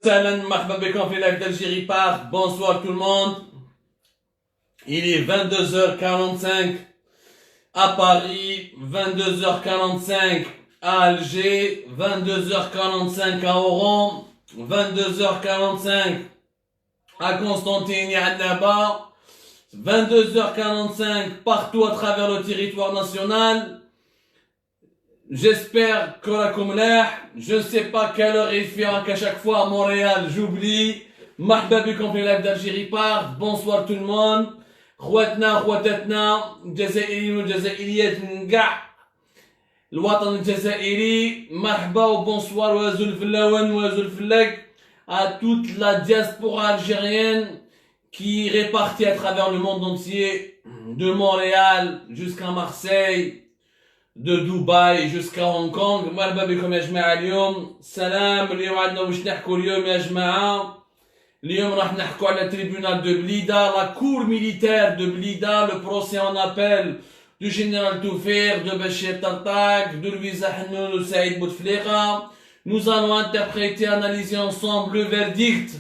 Salam, marhaba bekoum fi live d'Algérie Park. Bonsoir tout le monde. Il est 22h45 à Paris, 22h45 à Alger, 22h45 à Oran, 22h45 à Constantine et Annaba, 22h45 partout à travers le territoire national. J'espère que la Komlah, je ne sais pas quelle heure il fait qu'à chaque fois à Montréal, j'oublie. Marhaba bikoum fi live d'Algérie Park. Bonsoir tout le monde. خواتنا خواتاتنا الجزائريين والجزائريات من كاع الوطن الجزائري مرحبا وبونسوار وازول الفلاوان وازول الفلاك à toute la diaspora algérienne qui est répartie à travers le monde entier, de Montréal jusqu'à Marseille, de Dubaï jusqu'à Hong Kong. مرحبا بكم يا جماعة اليوم. سلام. اليوم عندنا واش نحكوا اليوم يا جماعة. اليوم راح نحكوا على tribunal de Blida, la cour militaire de Blida, le procès en appel du général Toufer, de Bachir Tartak, de Louisa Hanoun, de Saïd Bouteflika. Nous allons interpréter, analyser ensemble le verdict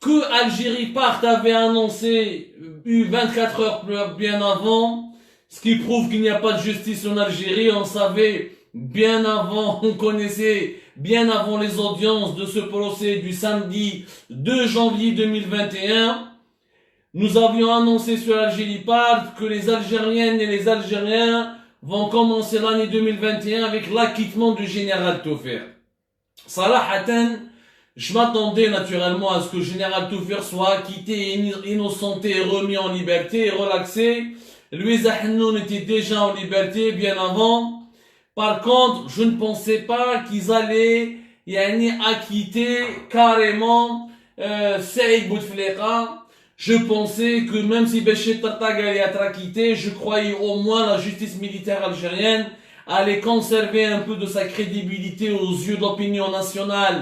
que Algérie Part avait annoncé 24 heures bien avant, ce qui prouve qu'il n'y a pas de justice en Algérie. On savait bien avant, on connaissait bien avant les audiences de ce procès du samedi 2 janvier 2021, nous avions annoncé sur Algérie Part que les Algériennes et les Algériens vont commencer l'année 2021 avec l'acquittement du général Toufer. Salahatan, je m'attendais naturellement à ce que le général Toufer soit acquitté, innocenté, remis en liberté et relaxé. Louisa Hanoun était déjà en liberté bien avant. Par contre, je ne pensais pas qu'ils allaient acquitter carrément Saïd Bouteflika. Je pensais que même si Bachir Tartak allait être acquitté, je croyais au moins la justice militaire algérienne allait conserver un peu de sa crédibilité aux yeux de l'opinion nationale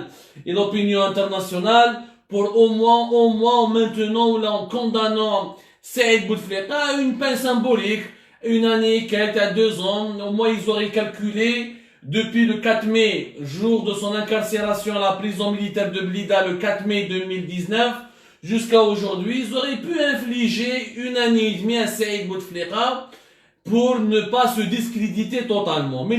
et de l'opinion internationale pour au moins en maintenant ou en condamnant Saïd Bouteflika une peine symbolique. Une année, quelques à 2 ans, au moins ils auraient calculé, depuis le 4 mai, jour de son incarcération à la prison militaire de Blida, le 4 mai 2019, jusqu'à aujourd'hui, ils auraient pu infliger 1 année et demie à Saïd Bouteflika pour ne pas se discréditer totalement. Mais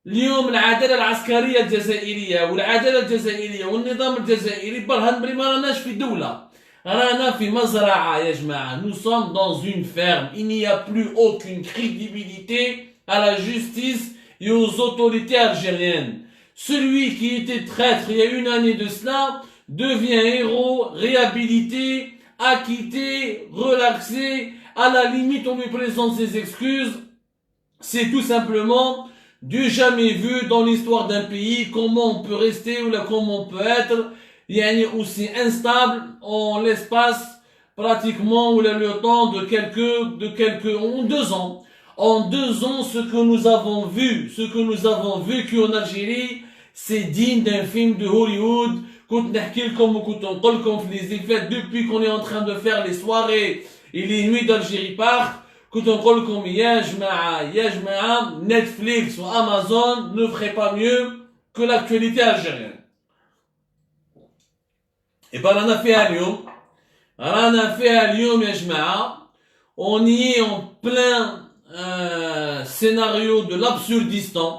اليوم العدالة العسكرية الجزائرية والعدالة الجزائرية والنظام الجزائري برهن بلي ما راناش في دولة. رانا في مزرعة يا جماعة. Nous sommes dans une ferme. Il n'y a plus aucune crédibilité à la justice et aux autorités algériennes. Celui qui était traître il y a 1 année de cela devient héros, réhabilité, acquitté, relaxé. À la limite, on lui présente ses excuses. C'est tout simplement du jamais vu dans l'histoire d'un pays. Comment on peut rester ou là comment on peut être aussi instable en l'espace pratiquement ou le temps de en 2 ans. En 2 ans, ce que nous avons vu qu'en Algérie, c'est digne d'un film de Hollywood. Les effets depuis qu'on est en train de faire les soirées et les nuits d'Algérie Park, Netflix ou Amazon ne ferait pas mieux que l'actualité algérienne. Et ben, on a fait à Lyon, ya jma'a. On y est en plein scénario de l'absurdistan.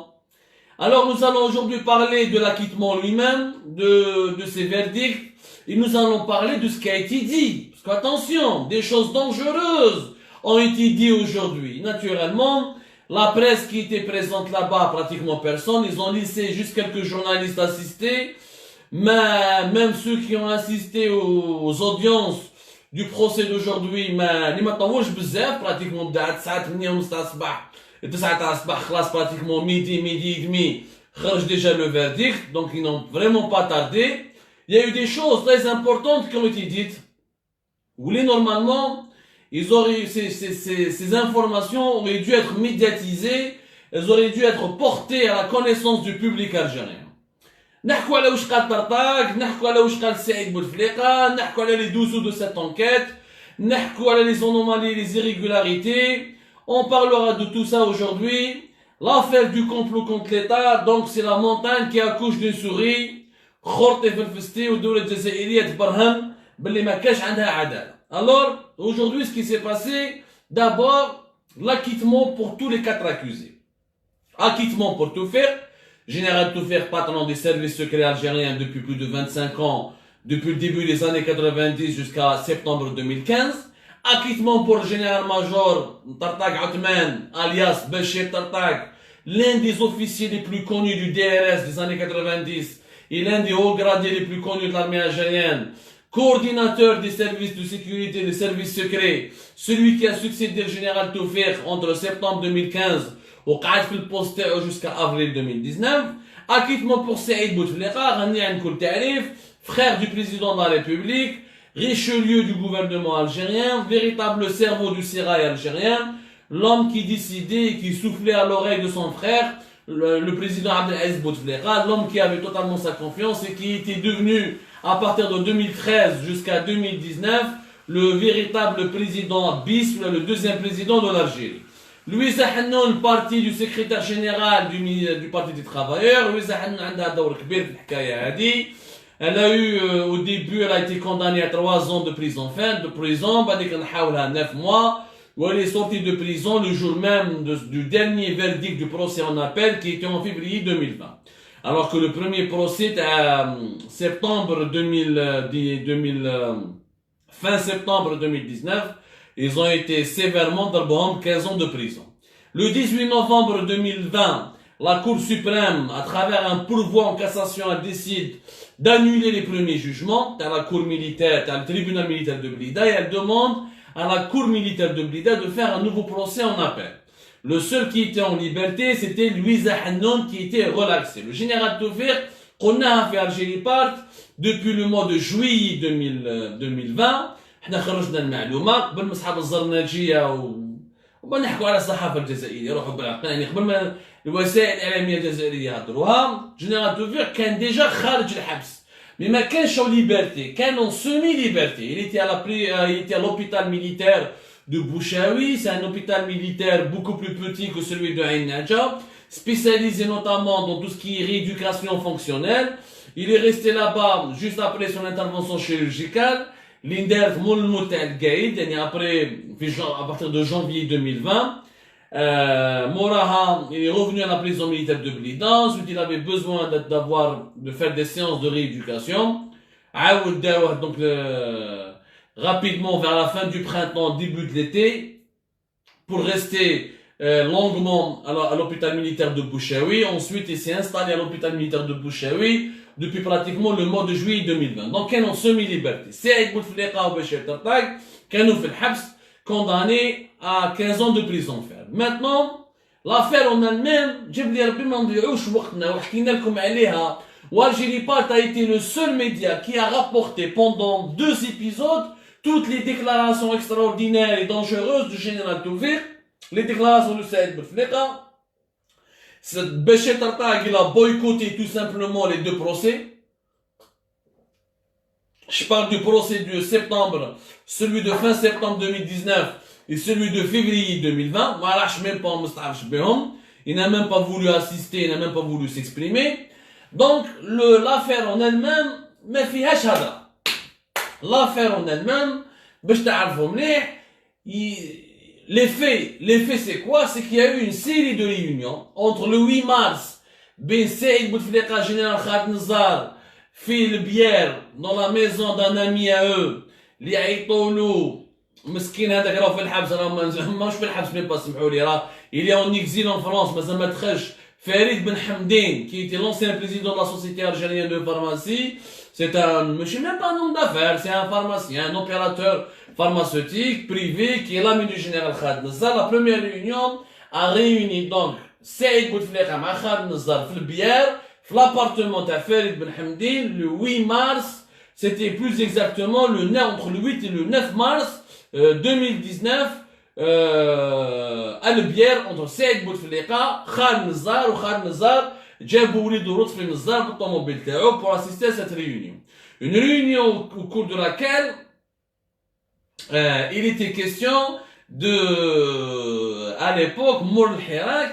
Alors nous allons aujourd'hui parler de l'acquittement lui-même, de ses verdicts, et nous allons parler de ce qui a été dit. Parce qu'attention, des choses dangereuses ont été dites aujourd'hui. Naturellement, la presse qui était présente là-bas, pratiquement personne, ils ont laissé juste quelques journalistes assister. Mais même ceux qui ont assisté aux audiences du procès d'aujourd'hui, mais ما طولش بزاف pratiquement بدا 9:30 الصباح 9 الصباح خلاص pratiquement midi et demi خرج déjà le verdict, donc ils n'ont vraiment pas tardé. Il y a eu des choses très importantes qui ont été dites où les normalement ils auraient ces informations auraient dû être médiatisées, elles auraient dû être portées à la connaissance du public algérien. نحكوا على واش قال طرطاق, نحكوا على واش قال سعيد بوتفليقة, نحكوا على les dessous de cette enquête, نحكوا على les anomalies, les irrégularités. On parlera de tout ça aujourd'hui. L'affaire du complot contre l'État, donc c'est la montagne qui accouche d'une souris. خرطي في الفستي والدولة الجزائرية تبرهن باللي ما كاش عندها عدالة. Alors, aujourd'hui, ce qui s'est passé, d'abord, l'acquittement pour tous les 4 accusés. Acquittement pour Toufer, général Toufer, patron des services secrets algériens depuis plus de 25 ans, depuis le début des années 90 jusqu'à septembre 2015. Acquittement pour le général-major Tartak Othman, alias Bachir Tartak, l'un des officiers les plus connus du DRS des années 90 et l'un des hauts gradés les plus connus de l'armée algérienne, coordinateur des services de sécurité des services secrets, celui qui a succédé le général Toufer entre septembre 2015 au قعد في البوست تاعو jusqu'à avril 2019. Acquittement pour Saïd Bouteflika, غني عن كل تعريف, frère du président de la République, Richelieu du gouvernement algérien, véritable cerveau du sérail algérien, l'homme qui décidait et qui soufflait à l'oreille de son frère, le président Abdelaziz Bouteflika, l'homme qui avait totalement sa confiance et qui était devenu, à partir de 2013 jusqu'à 2019, le véritable président bis, le deuxième président de l'Algérie. Louisa Hannoun, parti du secrétaire général du Parti des Travailleurs. Louisa Hannoun a un rôle كبير في الحكاية هذه. Elle a eu, au début, elle a été condamnée à 3 ans de prison ferme, de prison, بعد كان حاولها 9 mois, où elle est sortie de prison le jour même du dernier verdict du procès en appel qui était en février 2020. Alors que le premier procès était à septembre 2000, fin septembre 2019, ils ont été sévèrement d'arbom 15 ans de prison. Le 18 novembre 2020, la Cour suprême, à travers un pourvoi en cassation, elle décide d'annuler les premiers jugements à la Cour militaire, à le tribunal militaire de Blida, et elle demande à la Cour militaire de Blida de faire un nouveau procès en appel. Le seul qui était en liberté, c'était Louisa Hannoun qui était relaxé. Le général Toufer, qu'on a fait Algérie Part, depuis le mois de juillet 2020, احنا خرجنا المعلومه قبل ما اصحاب الزرناجيه وما نحكوا على الصحافه الجزائريه يروحوا بالعقل يعني قبل ما الوسائل الاعلاميه الجزائريه يهضروها جنرال توفير كان ديجا خارج الحبس مي ما كانش en liberté كان en semi liberté il était à l'hôpital militaire de Bouchaoui. C'est un hôpital militaire beaucoup plus petit que celui de Ain Nadja, spécialisé notamment dans tout ce qui est rééducation fonctionnelle. Il est resté là-bas juste après son intervention chirurgicale. L'Inder Moulmout al-Gaïd, après, à partir de janvier 2020, Moraha, il est revenu à la prison militaire de Blida. Ensuite, il avait besoin de faire des séances de rééducation. Donc, rapidement vers la fin du printemps, début de l'été, pour rester longuement à l'hôpital militaire de Bouchaoui. Ensuite, il s'est installé à l'hôpital militaire de Bouchaoui depuis pratiquement le mois de juillet 2020. Donc, ils ont semi-liberté. Saïd Bouteflika ou Bachir Tartak, qui ont fait le habs, condamnés à 15 ans de prison ferme. Maintenant, l'affaire en elle-même, Algérie Part a été le seul média qui a rapporté pendant 2 épisodes toutes les déclarations extraordinaires et dangereuses du général Toufer, les déclarations de Saïd Bouteflika. Bachir Tartak, il a boycotté tout simplement les 2 procès. Je parle du procès de septembre, celui de fin septembre 2019 et celui de février 2020. Il n'a même pas voulu assister, il n'a même pas voulu s'exprimer. Donc, l'affaire en elle-même, ما فيهاش هذا. L'affaire en elle-même, باش تعرفوا مليح, les faits c'est quoi? C'est qu'il y a eu une série de réunions entre le 8 mars, Ben Saïd Bouteflika, général Khaled Nazar, fait le bière dans la maison d'un ami à eux, اللي عيطولو مسكين هذاك راه في الحبس, راه ماهوش في الحبس, مي با سمحوا لي, راه il est en exil en France, مازال ما دخلش. Farid Ben Hamdin, qui était l'ancien président de la Société algérienne de pharmacie, c'est monsieur, même pas un homme d'affaires, c'est un pharmacien, un opérateur pharmaceutique privé qui est l'ami du général Khaled Nazar. La première réunion a réuni donc Saïd Bouteflika et Khaled Nazar في البيار في l'appartement de Farid Ben Hamdin le 8 mars, c'était plus exactement entre le 8 et le 9 mars 2019. البيار entre Saïd Bouteflika, Khaled Nazar, وخالد نزار جابوا وليدو لطفي نزار بالطوموبيل تاعو pour assister à cette réunion. Une réunion au cours de laquelle il était question de, à l'époque, Mour el-Hirak,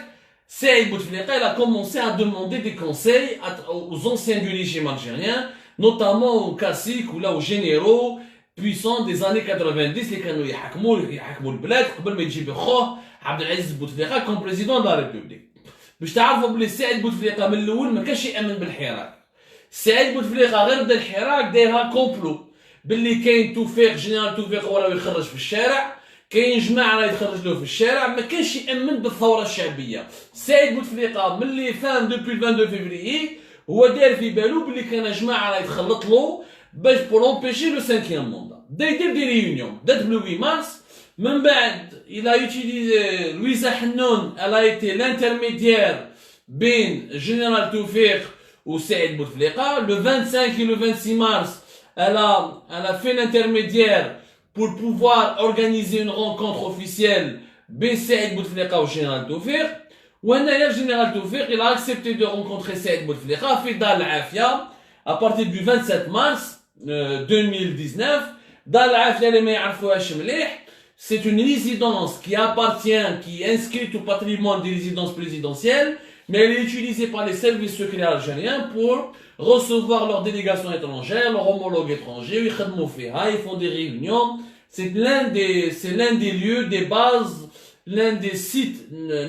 Saïd Bouteflika, il a commencé à demander des conseils aux anciens du régime algérien, notamment aux caciques ou là aux généraux puissants des années 90 اللي كانوا يحكموا البلاد قبل ما يجيب خوه عبد العزيز بوتفليقه كون بريزيدون دو لا ريبوبليك. باش تعرفوا بلي سعيد بوتفليقه من الاول ما كانش يامن بالحراك. سعيد بوتفليقه غير بدا الحراك دايرها كومبلو باللي كاين توفيق جنرال توفيق هو راه يخرج في الشارع، كاين جماعه راه يتخرج له في الشارع، ما كانش يامن بالثوره الشعبيه. سعيد بوتفليقه ملي فهم دوبي 22 فيفريي هو دار في بالو باللي كان جماعه راه يتخلط له باش بور امبيشي لو سانكيام موندا. بدا يدير دي ريونيون، بدات بلو 8 مارس، من بعد il a utilisé Louisa Hannoun, elle a été l'intermédiaire بين général Toufiq ou Saïd Bouteflika. Le 25 et le 26 mars, elle a fait l'intermédiaire pour pouvoir organiser une rencontre officielle بين Saïd Bouteflika ou général Toufiq. وهنايا général Toufiq, il a accepté de rencontrer Saïd Bouteflika في دار العافية à partir du 27 mars 2019. دار العافية اللي ما يعرفوهاش مليح c'est une résidence qui appartient, qui est inscrite au patrimoine des résidences présidentielles, mais elle est utilisée par les services secrets algériens pour recevoir leurs délégations étrangères, leurs homologues étrangers, ils font des réunions. C'est l'un des lieux, des bases, l'un des sites,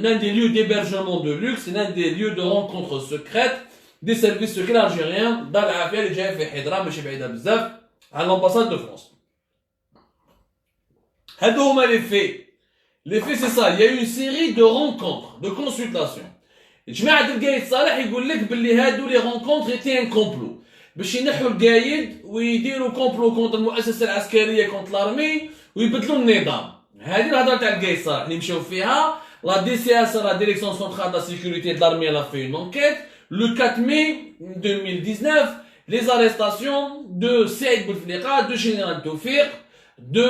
l'un des lieux d'hébergement de luxe, l'un des lieux de rencontre secrète des services secrets algériens dans l'affaire اللي جايه في حضره ماشي بعيده بزاف على l'ambassade de France. Les faits. Les faits, c'est ça. Il y a eu une série de rencontres, de consultations. جماعة القايد صالح يقول لك باللي هادو لي رونكونتر ايتي ان كومبلو باش ينحوا القايد ويديروا كومبلو كونت المؤسسة العسكرية كونت لارمي ويبدلوا النظام. هذه الهضرة تاع القايد صالح اللي مشاو فيها. La DCS, la Direction Centrale de la Sécurité de l'Armée, elle a fait une enquête. Le 4 mai 2019, les arrestations de Saïd Bouteflika, de Général Toufiq, de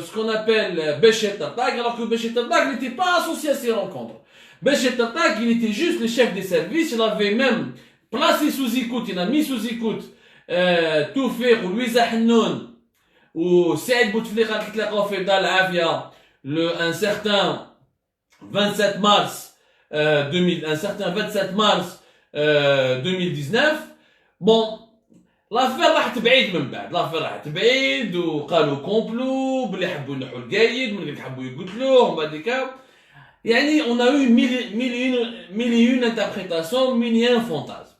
ce qu'on appelle Béchir Tartak, alors que Béchir Tartak n'était pas associé à ces rencontres. Béchir Tartak, il était juste le chef des services, il avait même placé sous écoute, il a mis sous écoute Toufiq ou Louisa Hannoun ou Saïd Bouteflika qui l'a fait dans l'Avia un certain 27 mars 2019. Bon, l'affaire راحت بعيد من بعد، l'affaire راحت بعيد وقالوا كومبلو بلي حبوا ينحوا القايد من اللي حبوا يقتلوه ومن بعد يعني on a eu mille et une interprétations, mille et un fantasmes.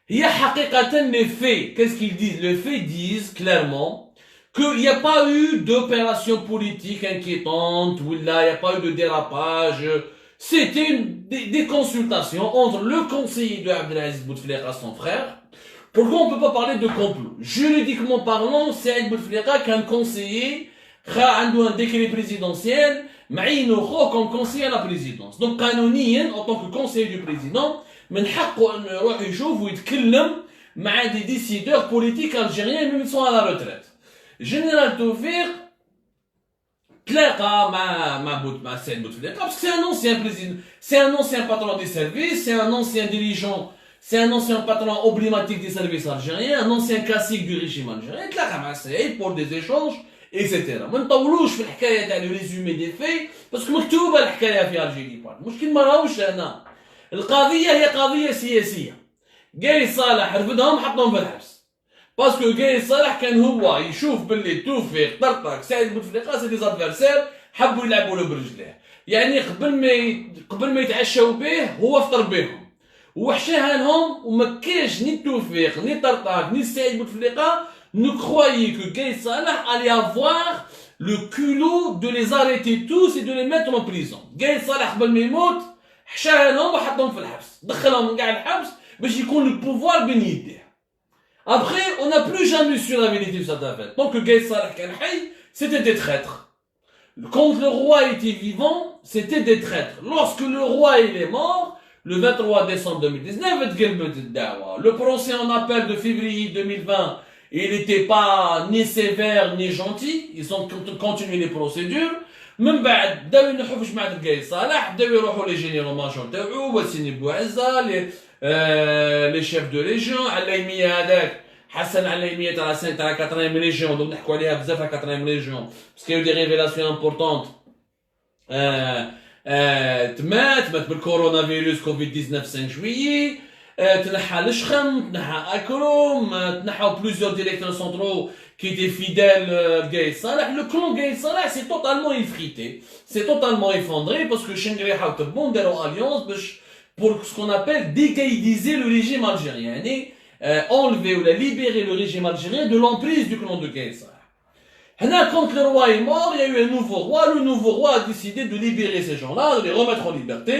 هي حقيقة les faits, qu'est-ce qu'ils disent? Les faits disent clairement qu'il n'y a pas eu d'opération politique inquiétante, ou là il n'y a pas eu de dérapage. C'était des consultations entre le conseiller de Abdelaziz Bouteflika, son frère. Pourquoi on ne peut pas parler de complot? Juridiquement parlant, Saïd Bouteflika qu'un conseiller a un décret présidentiel معينه comme conseiller à la présidence. Donc قانونيا en tant que conseiller du président من حقه انه يروح يشوف ويتكلم مع des décideurs politiques algériens même sont à la retraite. Général Toufiq تلاقى مع Saïd Bouteflika parce que c'est un ancien président, c'est un ancien patron des services, c'est un ancien dirigeant. C'est un ancien patron emblématique des services algériens, un ancien classique du régime algérien, تلاقى مع سعيد pour des échanges, etc. ما نطولوش في الحكاية تاع لو ريزومي دي في باسكو مكتوبة الحكاية في الجيري بارت، المشكل ما راهوش هنا. القضية هي قضية سياسية. قايد صالح رفدهم حطهم في الحبس. باسكو قايد صالح كان هو يشوف باللي توفيق طرطق سعيد بوتفليقه سي دي زادفيرسير حبوا يلعبوا له برجليه. يعني قبل ما يتعشوا به هو فطر بهم. وحشاها لهم وما كاش ني توفيق ني طرطاق ني سعيد بوتفليقه ne croyaient que Gaïd Salah allait avoir le culot de les arrêter tous et de les mettre en prison. Gaïd Salah قبل ما يموت حشاها لهم وحطهم في الحبس، دخلهم من كاع الحبس باش يكون le pouvoir بين يديه. Après, on n'a plus jamais su la vérité de cette affaire. Tant que Gaïd Salah كان حي, c'était des traîtres. Quand le roi était vivant, c'était des traîtres. Lorsque le roi il est mort, le 23 décembre 2019, le procès en appel de février 2020, il n'était pas ni sévère ni gentil, ils ont continué les procédures. من بعد بداو ينحوا في جماعة القايد صالح، بداو يروحوا لي جينيرال ماجور تاعو وسيني بوعزة لي شيف دو ريجيون. عليمية هذاك حسن عليمية تاع تاع 4 ريجيون، دوك نحكوا عليها بزاف 4 ريجيون باسكو يو دي ريفيلاسيون امبورطونت تمات بالكورونا فيروس كوفيد 19 5 جويي تنحى الشخم تنحى اكروم تنحى plusieurs directeurs centraux qui étaient fidèles Gaïd Salah. Le clan Gaïd Salah c'est totalement effrité, c'est totalement effondré parce que Chengri حاولت بونديرو alliance pour ce qu'on appelle dégaïdiser le régime algérien, enlever ou libérer le régime algérien de l'emprise du clan de Gaïd Salah. Quand le roi est mort, il y a eu un nouveau roi. Le nouveau roi a décidé de libérer ces gens-là, de les remettre en liberté.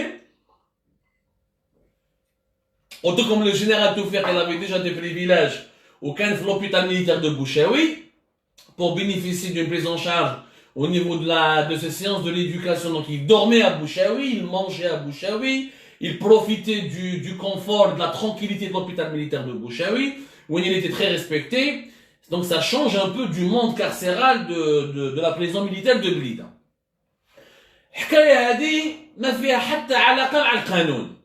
Autant comme le général Toufer, il avait déjà des privilèges au 15 l'hôpital militaire de Bouchaoui pour bénéficier d'une prise en charge au niveau de ces séances de l'éducation. Donc il dormait à Bouchaoui, il mangeait à Bouchaoui, il profitait du confort, de la tranquillité de l'hôpital militaire de Bouchaoui, où il était très respecté. Donc ça change un peu du monde carcéral de la prison militaire de Blida. الحكاية هذه ما فيها حتى علاقة مع القانون.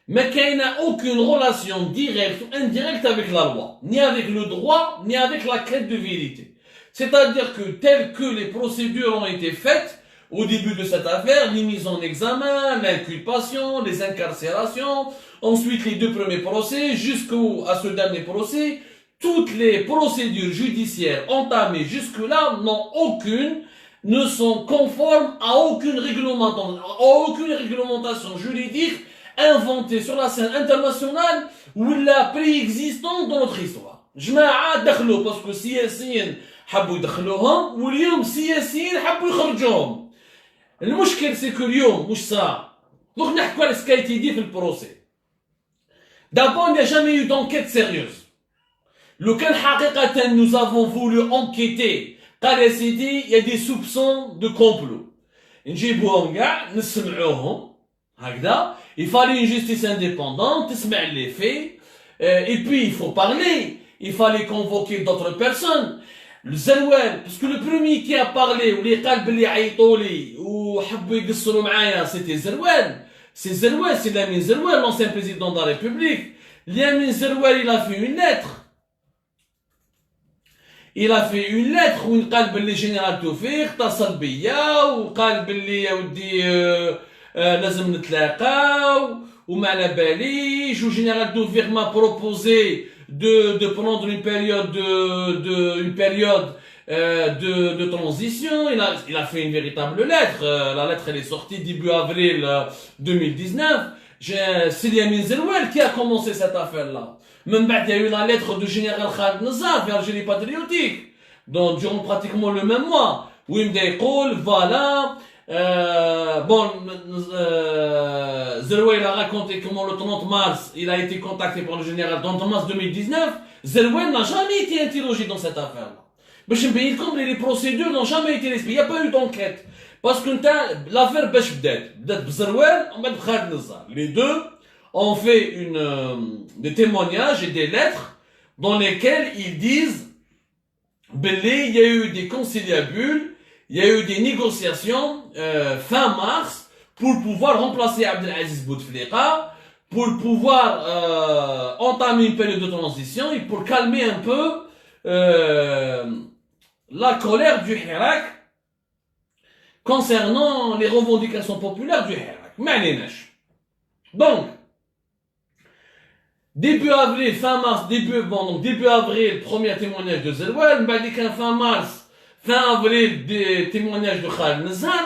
ما كاينة aucune relation directe ou indirecte avec la loi, ni avec le droit, ni avec la quête de vérité. C'est-à-dire que telles que les procédures ont été faites au début de cette affaire, les mises en examen, l'inculpation, les incarcérations, ensuite les 2 premiers procès, jusqu'à ce dernier procès, toutes les procédures judiciaires entamées jusque-là ne sont conformes à aucune réglementation juridique inventée sur la scène internationale ou la préexistante dans notre histoire. جماعة دخلوا parce que سياسيين حبوا يدخلوهم واليوم سياسيين حبوا يخرجوهم. المشكل c'est que اليوم مش صار. Donc نحكوا على ce qui a été dit في البروسي. D'abord, il n'y a jamais eu d'enquête sérieuse. Lequel حقيقة nous avons voulu enquêter قال سيدي il y a des soupçons de complot نجيبوهم كاع نسمعوهم هكذا il fallait une justice indépendante تسمع les faits et puis il faut parler il fallait convoquer d'autres personnes الزروال parce que le premier qui a parlé واللي قال بلي عيطوا لي وحبوا يقصروا معايا c'était Zeroual c'est Lamine Zeroual l'ancien président de la République. Lamine Zeroual il a fait une lettre où il قال باللي جنرال توفيق اتصل بيا وقال باللي يا ودي لازم نتلاقاو وما على باليش وجنرال توفيق m'a proposé de prendre une période de transition. Il a fait une véritable lettre. La lettre elle est sortie début avril 2019. C'est Lamine Zeroual qui a commencé cette affaire-là. Même il y a eu la lettre du général Khaled Nazar vers Algérie patriotique, donc durant pratiquement le même mois, où il me dit, voilà, Zeroual il a raconté comment le 30 mars, il a été contacté par le général 30 mars 2019, Zeroual n'a jamais été interrogé dans cette affaire-là. Mais je me dis, comme les procédures n'ont jamais été respectées, il n'y a pas eu d'enquête. Parce que l'affaire بدات بزروال وبعد Khaled Nazar. Les deux ont fait des témoignages et des lettres dans lesquels ils disent il y a eu des conciliabules, il y a eu des négociations fin mars pour pouvoir remplacer Abdelaziz Bouteflika, pour pouvoir entamer une période de transition et pour calmer un peu la colère du Hirak concernant les revendications populaires du Hirak. Donc, début avril, fin mars, début avril, premier témoignage de Zeroual, fin mars, fin avril, des témoignages de Khaled Nazar.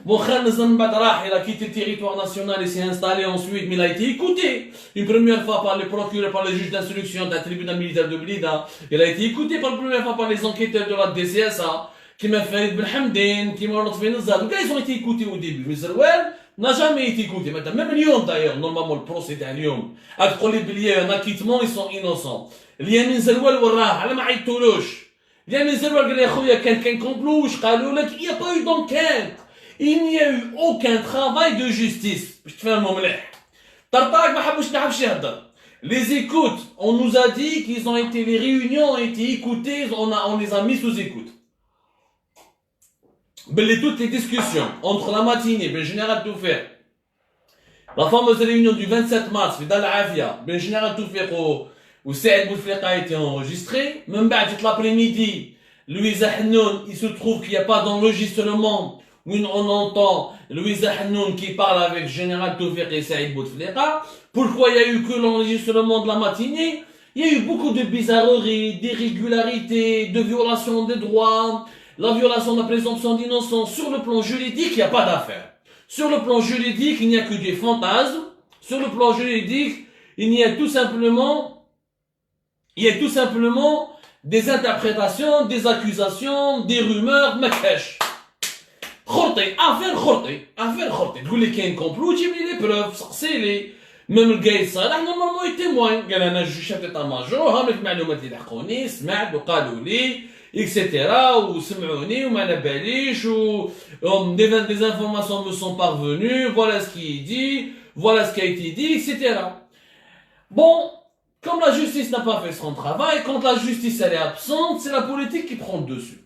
Bon, Khaled Nazar, il a quitté le territoire national et s'est installé ensuite, mais il a été écouté. Une première fois par le procureur, par le juge d'instruction de la tribunal militaire de Blida. Il a été écouté pour la première fois par les enquêteurs de la DCSA, qui m'a fait Ben Hamden, qui m'a fait Nazar. Donc, ils ont été écoutés au début. Mais Zeroual n'a jamais été écouté. Même Lyon d'ailleurs, normalement le procès est à Lyon. Avec un acquittement, ils sont innocents. Lamine Zeroual وراه على ما عيطولوش. Lamine Zeroual قال لي يا خويا كان كومبلوش قالوا لك il n'y a pas eu d'enquête. Il n'y a eu aucun travail de justice. باش تفهموا مليح. طرطاق ما حبش يهضر. Les écoutes, on nous a dit les réunions ont été écoutées, on les a mis sous écoute. Toutes les discussions entre la matinée, le général Toufer, la fameuse réunion du 27 mars, dans la Afia, le général Toufer où Saïd Bouteflika a été enregistré, même l'après-midi, Louisa Hnoun, il se trouve qu'il n'y a pas d'enregistrement où on entend Louis Hanoun qui parle avec Général Toufik et Saïd Bouteflika. Pourquoi il n'y a eu que l'enregistrement de la matinée? Il y a eu beaucoup de bizarreries, d'irrégularités, de violations des droits, la violation de la présomption d'innocence. Sur le plan juridique, il n'y a pas d'affaire. Sur le plan juridique, il n'y a que des fantasmes. Sur le plan juridique, il y a tout simplement des interprétations, des accusations, des rumeurs, مكاش. خرطي affaire خرطي تقول لي كاين كومبلو تجيب لي لي بروف سقسي لي ميم القايد صالح نورمالمون يتيموين قال انا جو شاف ايطا ماجور هاهم المعلومات اللي لحقوني سمعت وقالوا لي اكسيتيرا وسمعوني وما على باليش و des informations me sont parvenues, voilà ce qui est dit, voilà ce qui a été dit, etc. Bon, comme la justice n'a pas fait son travail, quand la justice elle est absente, c'est la politique qui prend le dessus.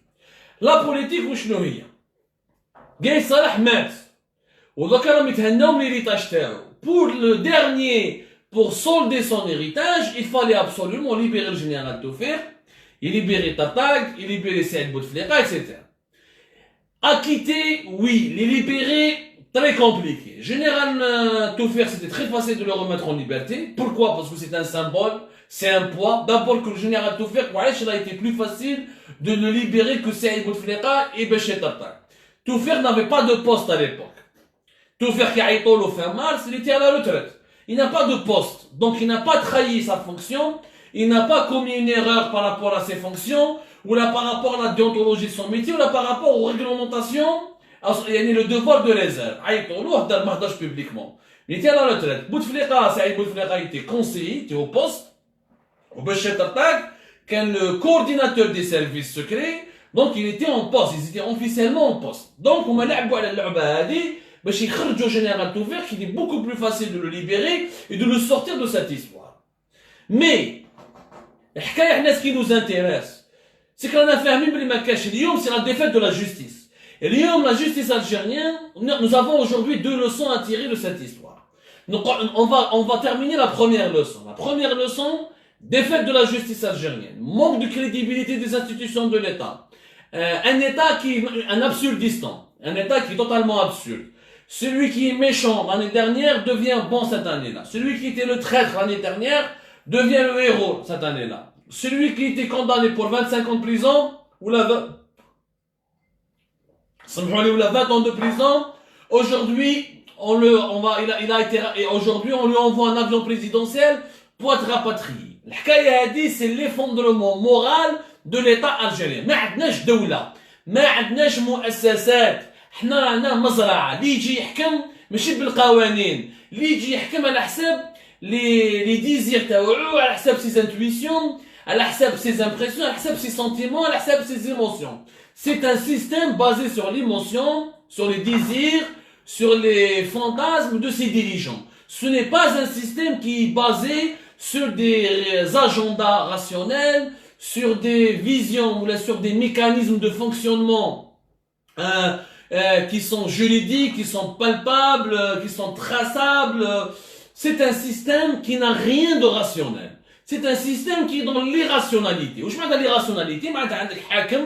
La politique وشنو هي؟ قايد صالح مات ودوكا راهم يتهناو من l'héritage تاعو. Pour le dernier, pour solder son héritage, il fallait absolument libérer le général Toufik, il libérer Tatag, il libérer Saïd Bouteflika, etc. Acquitter, oui, les libérer, très compliqué. Général Toufik, c'était très facile de le remettre en liberté. Pourquoi? Parce que c'est un symbole, c'est un poids. D'abord que le général Toufik, il a été plus facile de le libérer que Saïd Bouteflika et Béché Tatag. Toufik n'avait pas de poste à l'époque. Toufik qui a été au fin mars, il était à la retraite. Il n'a pas de poste. Donc il n'a pas trahi sa fonction. Il n'a pas commis une erreur par rapport à ses fonctions, ou là par rapport à la déontologie de son métier, ou là par rapport aux réglementations, il y a le devoir de réserve. Publiquement. Il était à la retraite. Bouteflika, Saïd Bouteflika était conseiller, il était au poste. Au Béchet Tatag, qu'est le coordinateur des services secrets, donc il était en poste, ils étaient officiellement en poste. Donc on m'a لعبوا على اللعبة هذه باش يخرجوا général Toufik, qu'il est beaucoup plus facile de le libérer et de le sortir de cette histoire. Mais الحكاية ce qui nous intéresse, c'est qu'on a fait بلي ما كاش اليوم, c'est la défaite de la justice. Et اليوم la justice algérienne, nous avons aujourd'hui deux leçons à tirer de cette histoire. Donc on va terminer la première leçon. La première leçon, défaite de la justice algérienne, manque de crédibilité des institutions de l'État, un État qui est un absurdistan, un État qui est totalement absurde. Celui qui est méchant l'année dernière devient bon cette année-là. Celui qui était le traître l'année dernière devient le héros cette année-là. Celui qui était condamné pour 25 ans de prison, ou la 20 ans de prison, aujourd'hui, aujourd'hui, on lui envoie un avion présidentiel pour être rapatrié. الحكاية هذه c'est l'effondrement moral de l'État algérien. ما عندناش دولة، ما عندناش مؤسسات. حنا رانا مزرعة اللي يجي يحكم ماشي بالقوانين، اللي يجي يحكم على حساب لي ديزير تاوعو، على حساب سيز انتويسيون، على حساب سيز امبرسيون، على حساب سي سنتيمون، على حساب سيز ايموسيون. C'est un système basé sur l'émotion, sur les désirs, sur les fantasmes de ses dirigeants. Ce n'est pas un système qui est basé sur des agendas rationnels, sur des visions ou sur des mécanismes de fonctionnement qui sont juridiques, qui sont palpables, qui sont traçables. C'est un système qui n'a rien de rationnel. C'est un système qui est dans l'irrationalité. وش معناتها l'irrationalité؟ معناتها عندك حاكم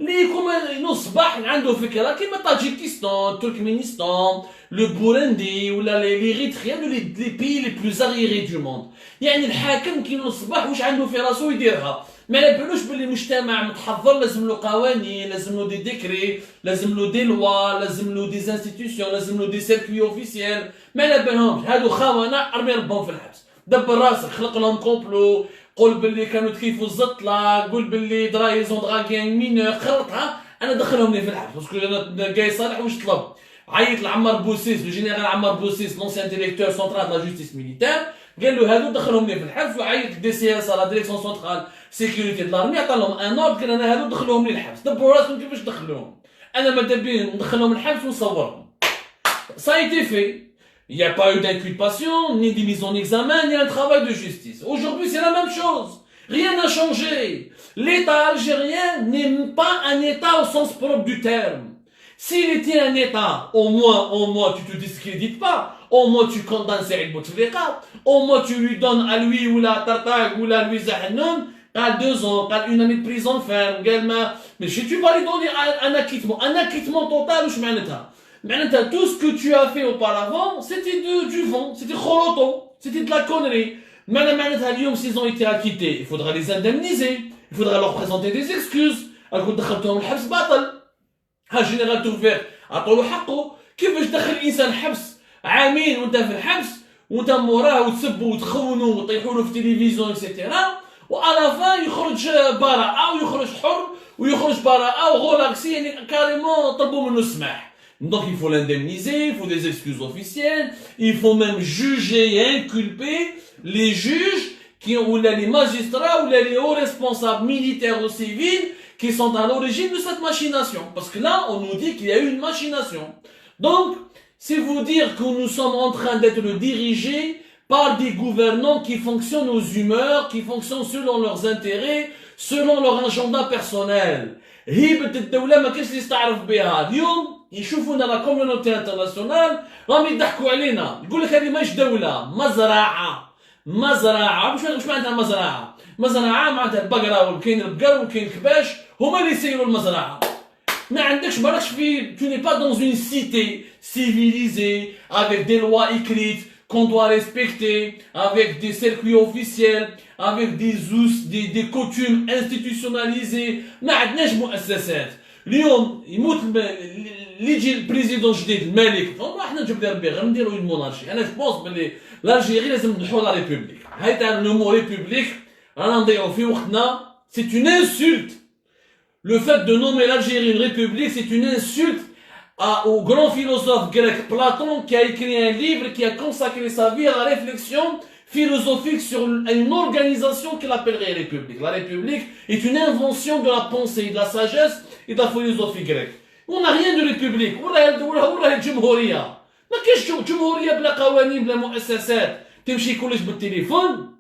اللي يكون صباح عنده فكره كيما طاجيكستان، تركمانستان، le Burundi ولا l'Érythrée, les pays les plus arriérés du monde. يعني الحاكم كي الصباح واش عنده في راسو يديرها. ما على بالوش باللي المجتمع متحضر، لازم له قوانين، لازم له دي ديكري، لازم له دي لوا، لازم له دي انستيتيوشن، لازم له دي سيركوي اوفيسيال. ما على بالهمش هادو خونه ارمي ربهم في الحبس. دبر راسك، خلق لهم كومبلو، قول باللي كانوا تكيفوا الزطله، قول باللي درايزون دراغين مينور، خلطها انا دخلهم لي في الحبس. باسكو انا قاي صالح واش طلب؟ عيط لعمر بوسيس، لو جينيرال عمر بوسيس، لونسيان ديريكتور سونترال دو لا جوستيس ميليتير، قال له هادو دخلهم لي في الحبس. وعيط دي سي اس لا ديريكسيون سونترال سيكوريتي د لارمي، عطى لهم ان اوردر، قال انا هادو دخلهم لي الحبس. دبروا راسكم كيفاش دخلوهم، انا ماذا بين ندخلهم الحبس ونصورهم. Ça a été fait. Il n'y a pas eu d'inculpation, ni de mise en examen, ni un travail de justice. Aujourd'hui, c'est la même chose. Rien n'a changé. L'État algérien n'est pas un État au sens propre du terme. S'il était un État, au moins, tu te discrédites pas. Au moins, tu condamnes Saïd Bouteflika. Au moins, tu lui donnes à lui ou la Tatag ou la Louis Hanoun قال 2 ans, قال une année de prison ferme, قال ما mais si tu vas lui donner un acquittement total واش معناتها؟ معناتها tout ce que tu as fait auparavant, c'était du vent, c'était khoroto, c'était de la connerie. معناتها اليوم s'ils ont été acquittés, il faudra les indemniser, il faudra leur présenter des excuses. أقول دخلتهم الحبس باطل. ها جينيرال توفير عطولو حقه. كيفاش تدخل الانسان حبس عامين وانت في الحبس وانت موراه وتسبوا وتخونوا وتطيحوا له في التلفزيون اكسيتيرا وعلى فان يخرج براءه ويخرج حر ويخرج براءه وغولاكسي يعني كاريمون طلبوا منه السماح. Donc il faut l'indemniser, il faut des excuses officielles, il faut même juger et inculper les juges qui ont, ou les magistrats ou les hauts responsables militaires ou civils qui sont à l'origine de cette machination. Parce que là, on nous dit qu'il y a eu une machination. Donc, c'est vous dire que nous sommes en train d'être dirigés par des gouvernants qui fonctionnent aux humeurs, qui fonctionnent selon leurs intérêts, selon leur agenda personnel. هيبة الدولة ما كاش اللي يستعرف بها. اليوم يشوفونا لا كوميونيتي انترناسيونال راهم يضحكوا علينا. يقول لك هذه ماهيش دولة، مزرعة. مزرعة واش معناتها مزرعة؟ مزرعة معناتها البقرة وكاين البقر وكاين الكباش هما اللي يسيروا المزرعة. ما عندكش مالكش في tu n'es pas dans une cité civilisée avec des lois écrites qu'on doit respecter, avec des circuits officiels, avec des coutumes institutionnalisées. ما عندناش مؤسسات. اليوم يموت اللي يجي البريزيدون جديد الملك احنا نجيب لي ربي غير نديروا اون مونارشي. انا جوبونس بلي l'Algérie لازم نحو لا ريبوبليك. هاي تاع لو مو ريبوبليك رانا نضيعوا في وقتنا. C'est une insulte. Le fait de nommer l'Algérie une république, c'est une insulte au grand philosophe grec Platon qui a écrit un livre qui a consacré sa vie à la réflexion philosophique sur une organisation qu'il appellerait république. La république est une invention de la pensée, de la sagesse et de la philosophie grecque. On n'a rien de république. ولا الجمهورية. ما كاينش جمهورية بلا قوانين بلا مؤسسات. تمشي كلش بالتليفون.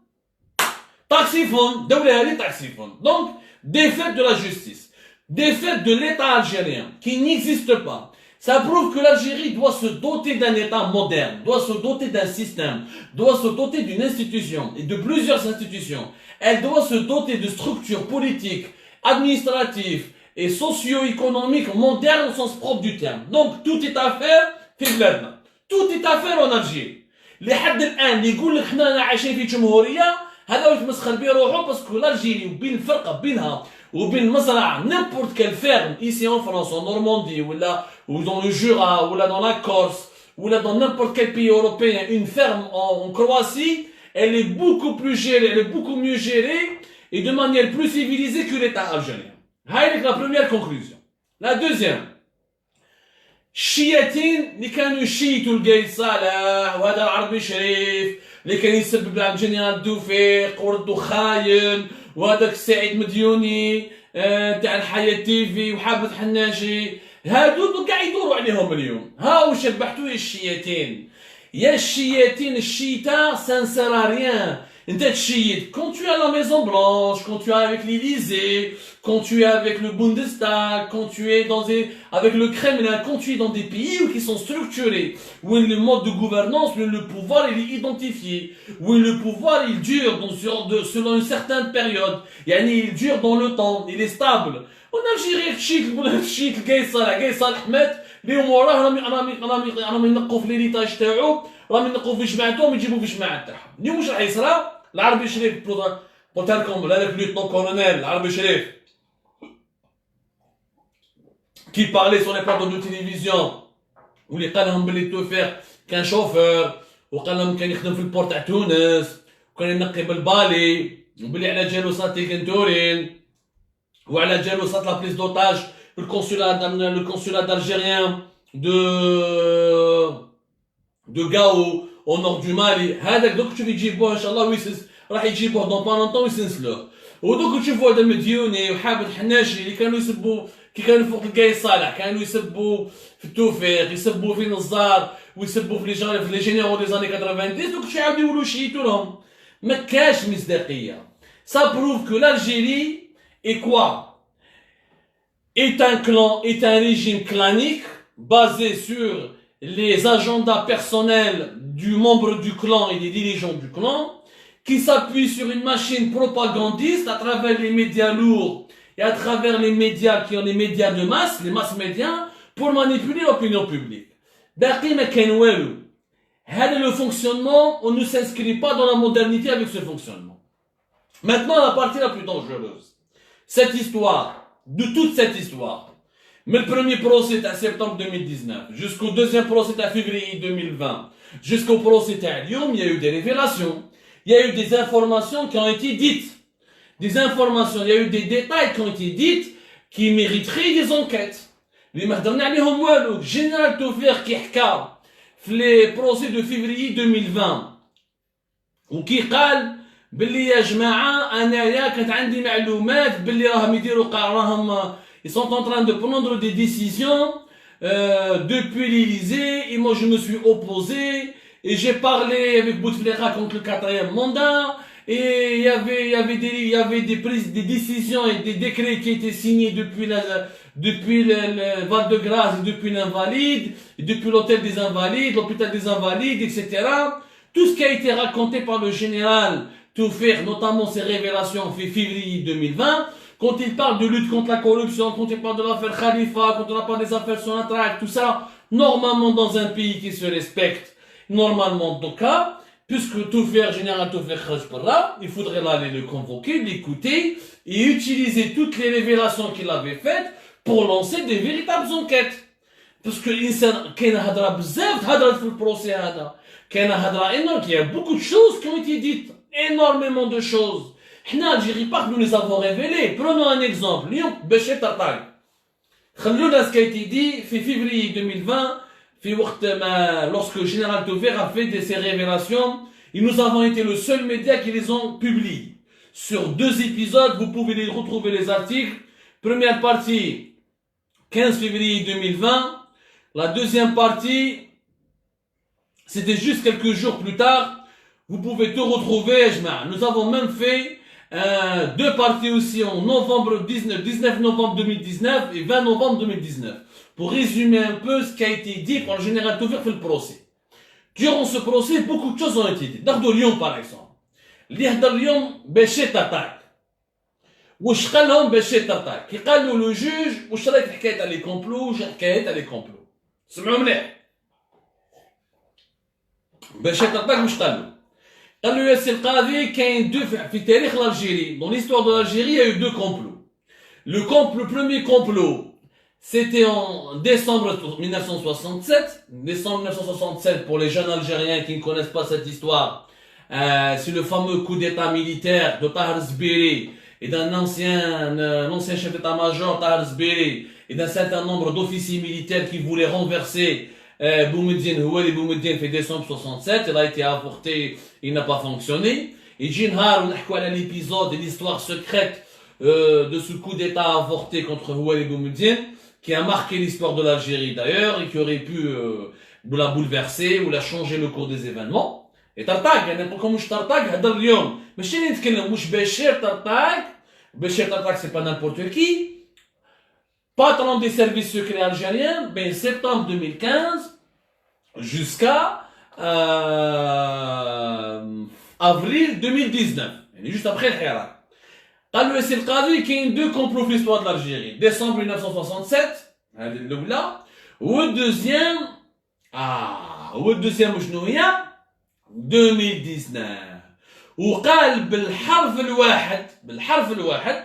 Taxifone, دولة هذه taxifone. Donc, défaite de la justice. Défaite de l'État algérien, qui n'existe pas. Ça prouve que l'Algérie doit se doter d'un État moderne, doit se doter d'un système, doit se doter d'une institution, et de plusieurs institutions. Elle doit se doter de structures politiques, administratives et socio-économiques modernes au sens propre du terme. Donc, tout est à faire في بلادنا. Tout est à faire en Algérie. لحد الآن اللي يقول لك حنا عايشين في جمهورية هذا يتمسخر به روحه باسكو l'Algérie وبين الفرقة بينها وبين المزرعة n'importe quelle ferme ici en France, en Normandie ou dans le Jura ou là dans la Corse ou là dans n'importe quel pays européen, une ferme en Croatie, elle est beaucoup plus gérée, elle est beaucoup mieux gérée et de manière plus civilisée que l'État algérien. هاي la première conclusion. La deuxième, الشياتين اللي كانوا يشيتوا القايد صالح وهذا العربي شريف اللي كان يسبب عند جنرال دوفيق وردو خاين وهذاك السعيد مديوني تاع الحياة تيفي وحافظ حناشي هادو كاع يدوروا عليهم اليوم. ها واش ربحتوا يا الشياتين. يا الشياتين الشيتا سان سير ريان. انت تشيت quand tu es à la Maison Blanche, quand tu es avec l'Élysée, quand tu es avec le Bundestag, quand tu es avec le Kremlin, quand tu es dans des pays qui sont structurés, où le mode de gouvernance, où le pouvoir il est identifié, où le pouvoir il dure selon une certaine période, il dure dans le temps, il est stable. En Algérie تشيت القايد صالح مات اليوم وراه راهم ينقوا في ليريتاج تاعو راهم ينقوا في جماعتهم يجيبوا في جماعه تاعهم. اليوم واش راح يصرى؟ العربي شريف بوتالكم هذاك ليوتنون كولونيل العربي شريف qui parlait sur les plateaux de télévision واللي قال لهم بلي توفيق كان شوفور وقال لهم كان يخدم في البورت تاع تونس وكان ينقي بالبالي وبلي على جالو صات تورين وعلى جالو صات لا بليس دوتاج le consulat d'Algérien de Gao au nord du Mali. هذاك دوك تشوف يجيبوه ان شاء الله راح يجيبوه دون با لونطون ويسنسلوه. ودوك تشوفوا هذا مديوني وحامد حناشي اللي كانوا يسبوا كي كانوا فوق القايد صالح كانوا يسبوا في التوفيق يسبوا في نزار ويسبوا في لي جينيرو دي زاني 90 دوك يعاودوا يولوا يشيتوا لهم. ما كاش مصداقيه. Ça prouve que l'Algérie est quoi? Est un clan, est un régime clanique basé sur les agendas personnels du membre du clan et des dirigeants du clan qui s'appuie sur une machine propagandiste à travers les médias lourds et à travers les médias qui ont les médias de masse, les masses médias, pour manipuler l'opinion publique. Baqi ma kain walou. Le fonctionnement, on ne s'inscrit pas dans la modernité avec ce fonctionnement. Maintenant, la partie la plus dangereuse. Cette histoire, de toute cette histoire, mais le premier procès est à septembre 2019, jusqu'au deuxième procès à février 2020, jusqu'au procès à Lyon, il y a eu des révélations, il y a eu des informations qui ont été dites, des informations, il y a eu des détails qui ont été dites qui mériteraient des enquêtes. Les مهدرنا عليهم والو. Général Taufer qui حكى في les procès de février 2020 وكي قال باللي يا جماعة أنايا كانت عندي معلومات باللي راهم يديروا راهم ils sont en train de prendre des décisions depuis l'Élysée et moi je me suis opposé et j'ai parlé avec Bouteflika contre le 4e mandat et il y avait des prises, des décisions et des décrets qui étaient signés depuis le Val-de-Grâce et depuis l'Invalide, et depuis l'hôtel des Invalides, l'hôpital des Invalides, etc. Tout ce qui a été raconté par le général Taufer, notamment ses révélations en février 2020, quand il parle de lutte contre la corruption, quand il parle de l'affaire Khalifa, quand on parle des affaires Sonatrach, tout ça, normalement dans un pays qui se respecte, normalement en tout cas, puisque Taufer, général Taufer Khajparra, il faudrait aller le convoquer, l'écouter et utiliser toutes les révélations qu'il avait faites pour lancer des véritables enquêtes. Parce que l'insan, كاين هضره بزاف تهضرت في البروسي هذا. كاين هضره énorme, il y a beaucoup de choses qui ont été dites, énormément de choses. حنا Algérie Park, nous les avons révélées. Prenons un exemple. Lyon, Béchir Tartag. خلونا ce qui a été dit في février 2020, lorsque le général Taufer a fait ses révélations, et nous avons été le seul média qui les ont publiés. Sur 2 épisodes, vous pouvez les retrouver les articles. Première partie, 15 février 2020. La deuxième partie, c'était juste quelques jours plus tard. Vous pouvez tout retrouver. Nous avons même fait 2 parties aussi en novembre 19 novembre 2019 et 20 novembre 2019. Pour résumer un peu ce qui a été dit par le général Taufer في le procès. Durant ce procès, beaucoup de choses ont été dites. Dans Lyon par exemple. اللي هدر اليوم باشي تاتاك. واش قال لهم باشي تاتاك؟ كي قالوا لو جوج واش رايك في حكايه تاع لي كومبلو؟ واش حكايه تاع لي كومبلو؟ سمعوا مليح. باشي تاتاك واش قالوا؟ قالوا يا سي القاضي كاين دو في تاريخ l'Algérie. Dans l'histoire de l'Algérie, il y a eu 2 complots. Le premier complot, c'était en décembre 1967. Décembre 1967, pour les jeunes Algériens qui ne connaissent pas cette histoire, c'est le fameux coup d'état militaire de Tahar Zbiri et d'un ancien chef d'état-major, Tahar Zbiri, et d'un certain nombre d'officiers militaires qui voulaient renverser Boumediene, Houari Boumediene, fait décembre 67. Il a été avorté, il n'a pas fonctionné. Et Jinhar, on a quoi l'épisode et l'histoire secrète de ce coup d'état avorté contre Houari Boumediene, qui a marqué l'histoire de l'Algérie d'ailleurs, et qui aurait pu la bouleverser ou la changer le cours des événements. Et Tartag, يعني نقول لكم واش Tartag هدر اليوم ماشي اللي نتكلم واش بشير Tartag. Béchir Tartag, c'est pas n'importe qui. Patron des services secrets algériens, ben septembre 2015 jusqu'à avril 2019. Juste après le Hirak. قال له سي القاضي كاين 2 complots في l'histoire de l'Algérie. Décembre 1967, هذه الأولى. والدوزيام وشنو هي؟ 2019. وقال بالحرف الواحد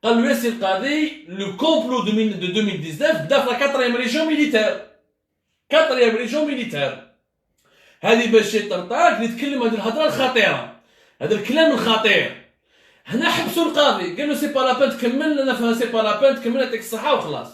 قال له يا سي القاضي le complot de 2019 بدا في la 4e région militaire. 4e région militaire. هذه باشي طرطاق اللي تكلم هذه الهضره الخطيره. هذا الكلام الخطير. هنا حبسوا القاضي قال له سي با لابان تكمل انا فاهم سي با لابان تكمل يعطيك الصحه وخلاص.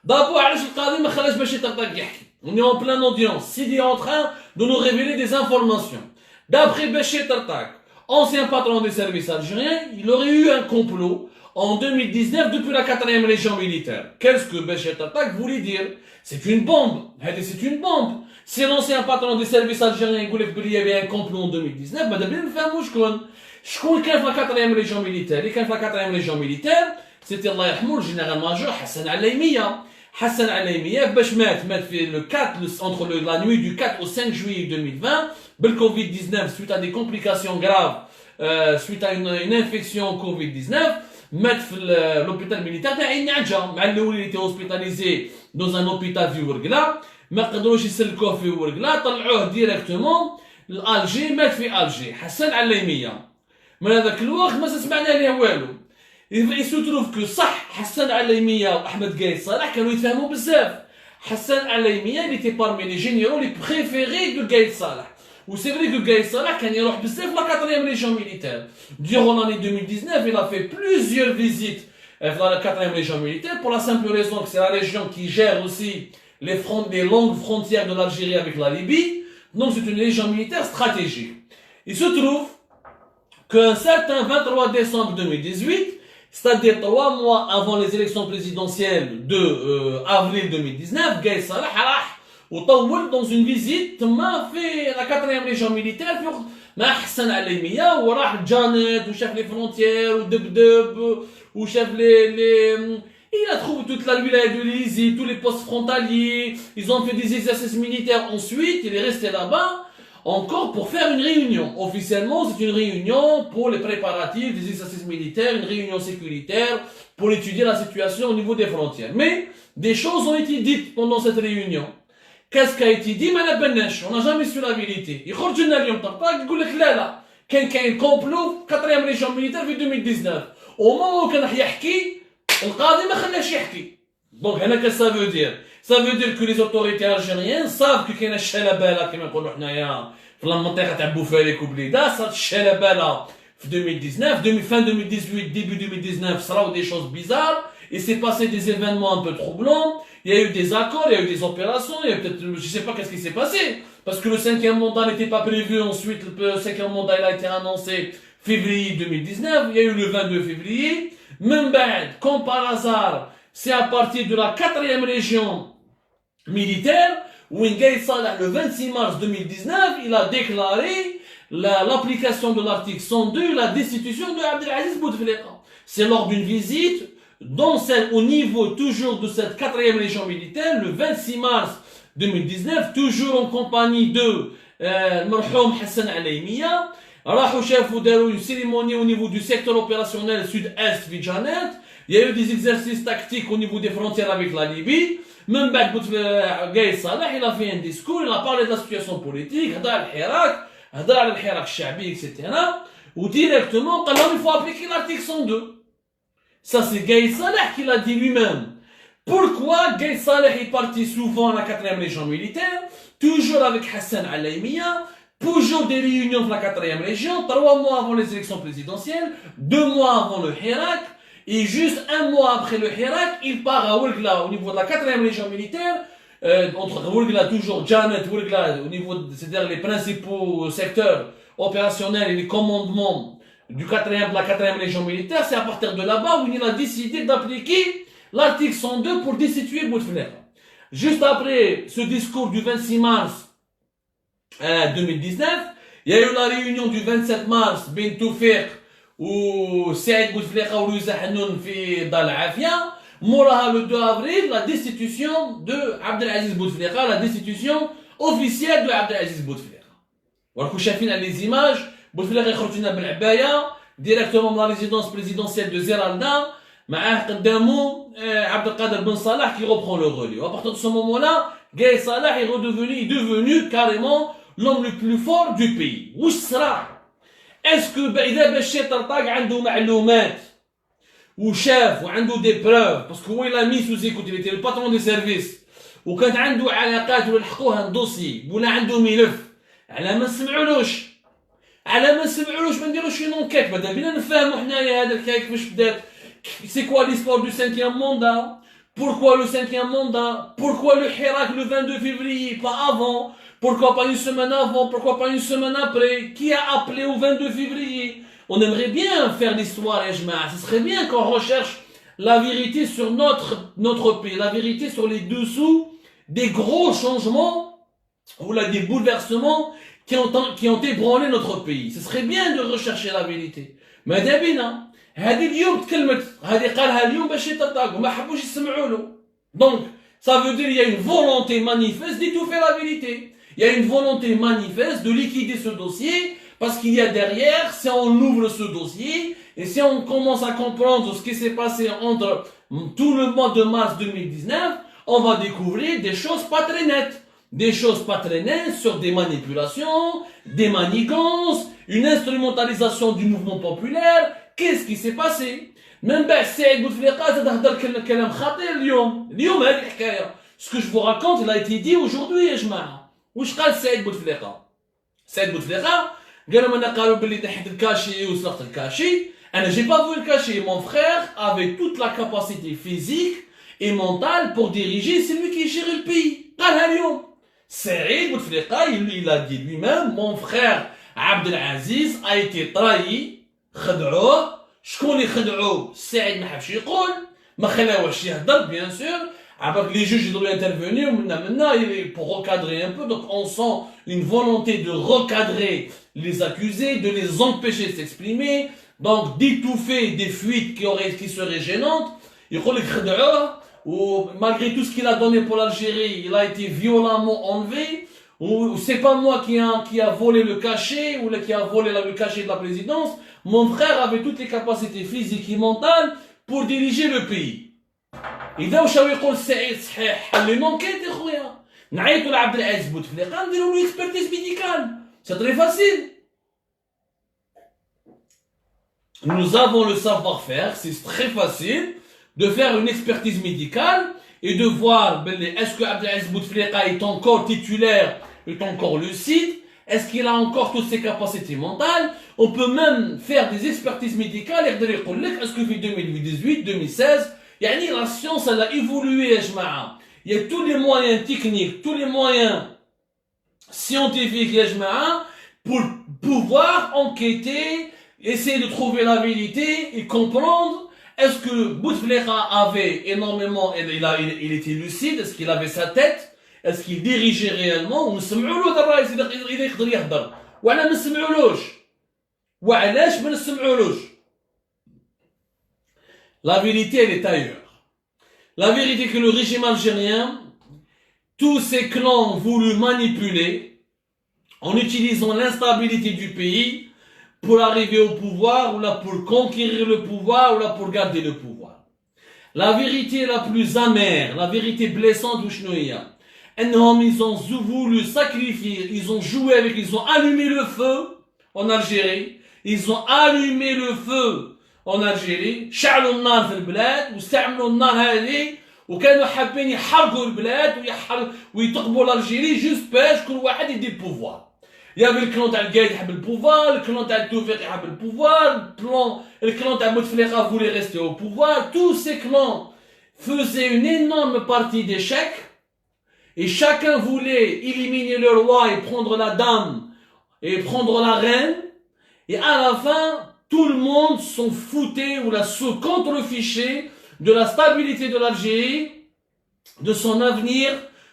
دابو علاش القاضي ما خلاش باشي طرطاق يحكي. On est en pleine audience. Sidi est en train de nous révéler des informations. D'après Béchir Tartag, ancien patron des services algériens, il aurait eu un complot en 2019 depuis la 4e région militaire. Qu'est-ce que Béchir Tartag voulait dire? C'est une bombe. C'est une bombe. Si l'ancien patron des services algériens voulait qu'il y avait un complot en 2019, ben d'abord, il fait un شكون كان في la 4e région militaire? اللي كان في la 4e région militaire, c'était الله يرحمه le général-major Hassan Alaimia. Hassan Alaimia, باش مات في le 4 entre la nuit du 4 au 5 juillet 2020, le Covid-19 suite à des complications graves suite à une infection Covid-19, mettre l'hôpital militaire تاع نعجة مع الاول était hospitalisé dans un hôpital في ورقلة ما قدروش يسلكوه في ورقلة طلعوه ديريكتومون لألجي مات في ألجي حسن عليمية من هذاك الوقت ما سمعنا عليه والو il se trouve que صح حسن عليمية وأحمد قايد صالح كانوا يتفاهموا بزاف حسن عليمية il était parmi les généraux les préférés de قايد صالح و c'est vrai que قايد صالح كان يروح بزاف la 4e région militaire durant l'année 2019 il a fait plusieurs visites dans la 4e région militaire pour la simple raison que c'est la région qui gère aussi les longues frontières de l'Algérie avec la Libye donc c'est une région militaire stratégique il se trouve qu'un certain 23 décembre 2018 c'est-à-dire 3 mois avant les élections présidentielles de avril 2019 قايد صالح راح وطول dans une visite تما في la 4e région militaire مع حسن عليمية وراح جانت وشاف les frontières ودبدب وشاف il a trouvé toute la wilaya de l'Élysée, tous les postes frontaliers, ils ont fait des exercices militaires ensuite, il est resté là-bas encore pour faire une réunion. Officiellement, c'est une réunion pour les préparatifs des exercices militaires, une réunion sécuritaire pour étudier la situation au niveau des frontières. Mais des choses ont été dites pendant cette réunion. Qu'est-ce qui a été dit? ما نبناش. On n'a jamais su la vérité. يخرج لنا اليوم طرطاق يقول لك لا كاين كومبلو في 4e ريجيون ميليتير في 2019. au moment où كان راح يحكي القاضي ما خلاش يحكي. Donc هنا qu'est-ce que ça veut dire? Ça veut dire que les autorités algériennes savent que كاين الشلبالة كما نقولوا حنايا في المنطقة تاع بوفاليك وبليده صارت الشلبالة في 2019 fin 2018 début 2019 صراو des choses bizarres il s'est passé des événements un peu troublants il y a eu des accords il y a eu des opérations il y a peut-être je sais pas qu'est-ce qui s'est passé parce que le 5e mandat n'était pas prévu ensuite le 5e mandat il a été annoncé février 2019 il y a eu le 22 février même comme par hasard c'est à partir de la 4e région militaire où Gaïd Salah le 26 mars 2019 il a déclaré l'application de l'article 102 la destitution de Abdelaziz Bouteflika c'est lors d'une visite au niveau toujours de cette 4e région militaire le 26 mars 2019 toujours en compagnie de Marhoum Hassan Alaïmiya راحوا شافوا داروا une cérémonie au niveau du secteur opérationnel sud-est في جانات il y a eu des exercices tactiques au niveau des frontières avec la Libye من بعد قايد صالح il a fait un discours il a parlé de la situation politique هضر على الحراك الشعبي etc ou directement قال لهم il faut appliquer l'article 102 ça c'est Gaïd Salah qui l'a dit lui-même pourquoi Gaïd Salah est parti souvent à la 4e région militaire toujours avec Hassan Alaïmiya toujours des réunions de la 4e région 3 mois avant les élections présidentielles 2 mois avant le Hirak et juste 1 mois après le Hirak il part à Ouargla au niveau de la 4e région militaire entre Ouargla toujours Janet Ouargla au niveau c'est-à-dire les principaux secteurs opérationnels et les commandements de la 4e région militaire c'est à partir de là-bas où il a décidé d'appliquer l'article 102 pour destituer Bouteflika juste après ce discours du 26 mars 2019 il y a eu la réunion du 27 mars بين توفيق وسعيد بوتفليقة ولويزا حنون في دار العافية موراها le 2 avril la destitution de Abdelaziz Bouteflika la destitution officielle de Abdelaziz Bouteflika وراكم شايفين على les images بوتفليقة يخرج لنا بالعباية directement dans la résidence présidentielle de Zeralda معاه قدامه عبد القادر بن صالح qui reprend le relais à partir de ce moment-là Gaïd Salah est devenu carrément l'homme le plus fort du pays واش صرا اسكو اذا بشير طرطاق عنده معلومات وشاف وعنده دي بروف باسكو هو لا مي سوزي كنت اللي le patron des services وكانت عنده علاقات ولحقوها الدوسي ولا عنده ملف على ما نسمعولوش ما نديروش une enquête ماذا بينا نفهموا حنايا هذا الحكايه كيفاش بدات c'est quoi l'histoire du 5e mandat pourquoi le 5e mandat pourquoi le Hirak le 22 février pas avant pourquoi pas une semaine avant pourquoi pas une semaine après qui a appelé au 22 février on aimerait bien faire l'histoire ya jama'a ce serait bien qu'on recherche la vérité sur notre pays la vérité sur les dessous des gros changements ou là des bouleversements qui ont ébranlé notre pays ce serait bien de rechercher la vérité ماذا بينا هذه اليوم تكلمت هذه قالها اليوم باش يطرطقوا ما حبوش يسمعوا له donc ça veut dire il y a une volonté manifeste d'étouffer la vérité il y a une volonté manifeste de liquider ce dossier Parce qu'il y a derrière, si on ouvre ce dossier, et si on commence à comprendre ce qui s'est passé entre tout le mois de mars 2019, on va découvrir des choses pas très nettes. Des choses pas très nettes sur des manipulations, des manigances, une instrumentalisation du mouvement populaire. Qu'est-ce qui s'est passé? Même Saïd Bouteflika تهضر كلام خطير اليوم هذه الحكايه. Ce que je vous raconte, il a été dit aujourd'hui يا جماعه. واش قال سعيد بوتفليقه؟ سعيد بوتفليقه قال لهم انا قالوا باللي تحت الكاشي وسرقت الكاشي. انا j'ai pas vu le cacher. Mon frère avait toute la capacité physique et mentale pour diriger, c'est lui qui gère le pays. قالها اليوم. سعيد بوتفليقه il a dit lui-même, mon frère Abdelaziz a été trahi. خدعوه. شكون اللي خدعوه؟ سعيد ما حبش يقول، ما خلاوهش يهضر bien sûr. Après les juges doivent intervenir pour recadrer un peu. Donc on sent une volonté de recadrer les accusés, de les empêcher de s'exprimer, donc d'étouffer des fuites qui seraient gênantes. Il faut les khad'ouh, ou malgré tout ce qu'il a donné pour l'Algérie, il a été violemment enlevé. Ou c'est pas moi qui a volé le cachet ou qui a volé le cachet de la présidence. Mon frère avait toutes les capacités physiques et mentales pour diriger le pays. إذا وشاو يقول سعيد صحيح حل لونكيت يا خويا نعيطوا لعبد العزيز بوتفليقه نديروا له اكسبرتيز ميديكال سي تري فاسيل. Nous avons le savoir-faire, c'est très facile de faire une expertise médicale et de voir est-ce que Abdelaziz Bouteflika est encore titulaire, est encore lucide, est-ce qu'il a encore toutes ses capacités mentales. On peut même faire des expertises médicales et dire est-ce que في 2018, 2016 يعني la science elle a évolué يا جماعة. Il y a tous les moyens techniques, tous les moyens scientifiques يا جماعة pour pouvoir enquêter, essayer de trouver la vérité et comprendre est-ce que Bouteflika avait énormément, il était lucide, est-ce qu'il avait sa tête, est-ce qu'il dirigeait réellement. ونسمعوا له دابا إذا يقدر يهضر وعلى ما نسمعولوش وعلاش ما نسمعولوش. La vérité, elle est ailleurs. La vérité que le régime algérien, tous ces clans ont voulu manipuler en utilisant l'instabilité du pays pour arriver au pouvoir, ou là pour conquérir le pouvoir, ou là pour garder le pouvoir. La vérité la plus amère, la vérité blessante, ils ont voulu sacrifier, ils ont joué avec, ils ont allumé le feu en Algérie, ils ont allumé le feu en Algérie, شعلوا النار في البلاد واستعملوا النار هذه وكانوا حابين يحرقوا البلاد ويتقبوا l'Algérie juste باش كل واحد يدي البوفوار. Il y avait le clan تاع القايد يحب البوفوار, le clan تاع التوفيق يحب البوفوار, le clan تاع بوتفليقه voulait rester au pouvoir. Tous ces clans faisaient une énorme partie d'échecs et chacun voulait éliminer le roi et prendre la dame et prendre la reine, et à la fin tout le monde s'en foutait ou se contrefichait de la stabilité de l'Algérie, de son avenir,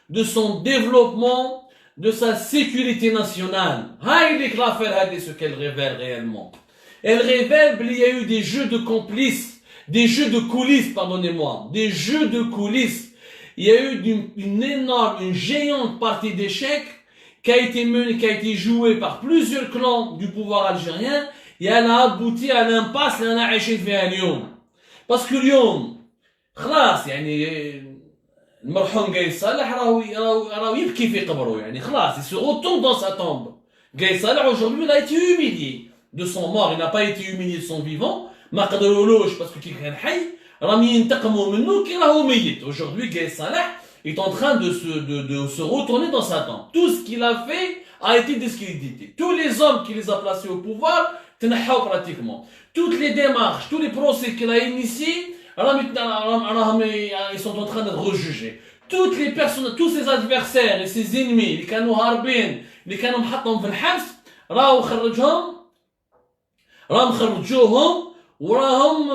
de son développement, de sa sécurité nationale. Haïdik l'affaire, ce qu'elle révèle réellement. Elle révèle qu'il y a eu des jeux de complices, des jeux de coulisses, pardonnez-moi, des jeux de coulisses. Il y a eu une géante partie d'échecs qui a été menée, qui a été jouée par plusieurs clans du pouvoir algérien. Et elle a abouti à l'impasse اللي أنا عايشين فيها اليوم. Parce que اليوم خلاص يعني المرحوم قايس صالح راهو يبكي في قبره يعني خلاص il se retourne dans sa tombe. قايس صالح aujourd'hui il a été humilié de son mort, il n'a pas été humilié de son vivant. ما قدرولوش parce que كي كان حي راهم ينتقموا منه كي راهو ميت. Aujourd'hui قايس صالح est en train de se retourner dans sa tombe. Tout ce qu'il a fait a été discrédité. Tous les hommes qui les a placés au pouvoir تنحوا pratiquement. Toutes les démarches, tous les procès qu'il a initiés, ils sont en train d'être rejugés. Toutes les personnes, tous ses adversaires et ses ennemis, اللي كانوا هاربين, اللي كانوا محطهم في الحبس, راهم خرجوهم وراهم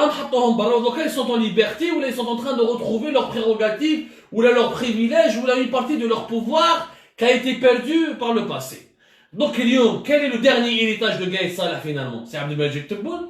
حطوهم برا. Donc ils sont en liberté, ou là ils sont en train de retrouver leurs prérogatives, ou là leurs privilèges, ou là une partie de leur pouvoir qui a été perdu par le passé. Donc, quel est le dernier héritage de Gaïd Salah finalement? C'est Abdelmajid Tebboune.